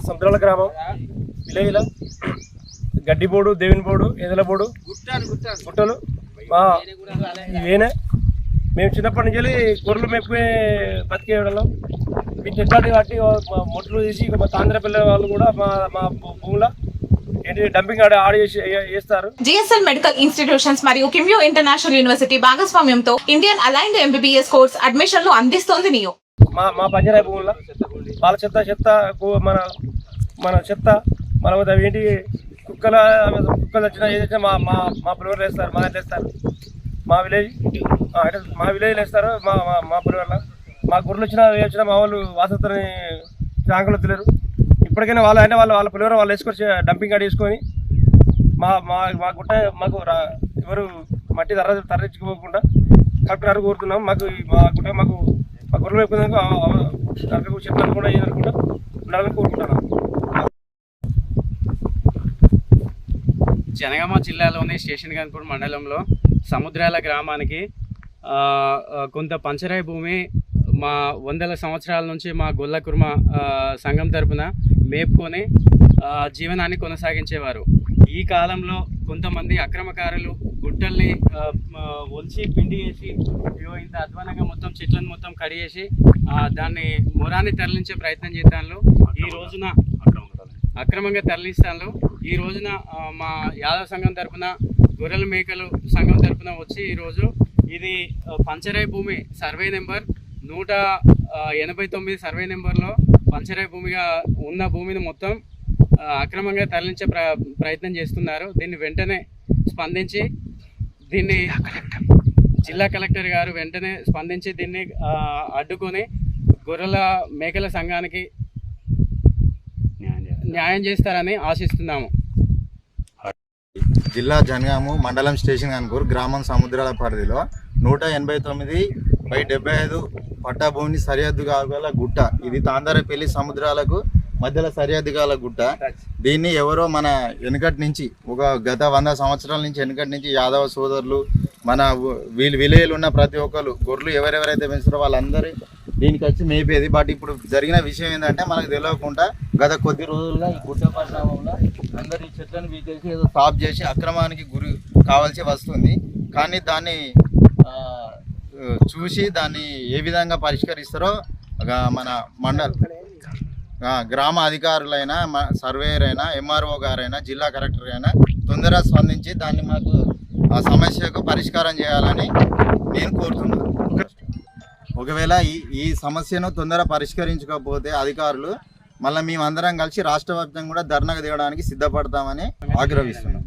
సముద్రాల గ్రామం విలేజ్లో గడ్డిపోడు, దేవునిపోడు, ఎదలపోడు, గుట్టలు ఇవేనే. మేము చిన్నప్పటి నుంచి గొర్రెలు మేపుకునే బతికేయడం వీటిని ఎట్లాంటి వాటి మొట్లు తీసి మా తాంధ్రపల్లి వాళ్ళు కూడా మా భూమిలో డంపింగ్ చేస్తారు. జిఎస్ఎల్ మెడికల్ ఇన్స్టిట్యూషన్స్ మరియు కిమ్యూ ఇంటర్నేషనల్ యూనివర్సిటీ భాగస్వామ్యంతో ఇండియన్ అలైన్డ్ ఎంబీబీఎస్ కోర్స్ అడ్మిషన్లు అందిస్తోంది నియో. మా పంజరాయి భూముల్లో వాళ్ళ చెత్త మన చెత్త ఏంటి కుక్కలు వచ్చినా ఏదైతే మా పిల్లలు వేస్తారు, మా ఇంట్లో వేస్తారు, మా విలేజ్లో వేస్తారు. మా పిల్లల మా గొర్రెలు వచ్చినా మా వాళ్ళు వాసతని ట్యాంకులు వదిలేరు. ఇప్పటికైనా వాళ్ళ పిల్లలు వాళ్ళు వేసుకొచ్చి డంపింగ్ యార్డ్ వేసుకొని మా గుట్ట మాకు ఎవరు మట్టి తరలించుకోకుండా కలెక్టర్ కోరుతున్నాం. మా గొర్రెలు ఎక్కువ చెట్లు కూడా ఏదనుకుంటా ఉండాలని కోరుకుంటున్నాం. జనగామ జిల్లాలోని స్టేషన్ గన్పూర్ మండలంలో సముద్రాల గ్రామానికి కొంత పంచరాయి భూమి మా వందల సంవత్సరాల నుంచి మా గొల్ల కుర్మ సంఘం తరపున మేపుకొని జీవనాన్ని కొనసాగించేవారు. ఈ కాలంలో కొంతమంది అక్రమకారులు గుట్టల్ని ఒలిచి పిండి వేసి ఇంత అధ్వానంగా మొత్తం చెట్లను మొత్తం కడిగేసి దాన్ని మొరాన్ని తరలించే ప్రయత్నం చేస్తాను. ఈ రోజున అక్రమంగా తరలిస్తాను. ఈ రోజున మా యాదవ సంఘం తరపున గొర్రెల మేకలు సంఘం తరపున వచ్చి ఈరోజు ఇది పంచరాయి భూమి సర్వే నెంబర్ 189 సర్వే నెంబర్లో పంచరాయి భూమిగా ఉన్న భూమిని మొత్తం అక్రమంగా తరలించే ప్రయత్నం చేస్తున్నారు. దీన్ని వెంటనే స్పందించి జిల్లా కలెక్టర్ గారు వెంటనే స్పందించి దీన్ని అడ్డుకొని గొర్రెల మేకల సంఘానికి న్యాయం చేస్తారని ఆశిస్తున్నాము. జిల్లా జనగాము మండలం స్టేషన్ గన్పూర్ గ్రామం సముద్రాల పరిధిలో 189/75 పట్టా భూమిని సరిహద్దు కాగల గుట్ట. ఇది తాందరపల్లి సముద్రాలకు మధ్యలో సరిహద్దు కాల గుట్ట. దీన్ని ఎవరో మన వెనుకటి నుంచి గత 100 సంవత్సరాల నుంచి వెనుకటి నుంచి యాదవ సోదరులు మన విలేజ్లో ఉన్న ప్రతి ఒక్కరు గొర్రెలు ఎవరెవరైతే పెంచుతారో వాళ్ళందరూ దీనికి వచ్చి మేపేది. బట్ ఇప్పుడు జరిగిన విషయం ఏంటంటే మనకు తెలియకుండా గత కొద్ది రోజులుగా ఈ గుట్ట పరిణామంలో అందరు ఈ చెట్లను వీకేసి ఏదో సాఫ్ చేసి అక్రమానికి గురి కావాల్సి వస్తుంది. కానీ దాన్ని చూసి దాన్ని ఏ విధంగా పరిష్కరిస్తారో మన గ్రామ అధికారులైనా సర్వేయర్ అయినా ఎంఆర్ఓ గారైనా జిల్లా కలెక్టర్ అయినా తొందరగా స్పందించి దాన్ని మాకు ఆ సమస్యకు పరిష్కారం చేయాలని నేను కోరుతున్నాను. ఒకవేళ ఈ సమస్యను తొందరగా పరిష్కరించకపోతే అధికారులు మళ్ళీ మేమందరం కలిసి రాష్ట్ర వ్యాప్తంగా కూడా ధర్నాకు దిగడానికి సిద్ధపడతామని ఆగ్రహిస్తున్నాం.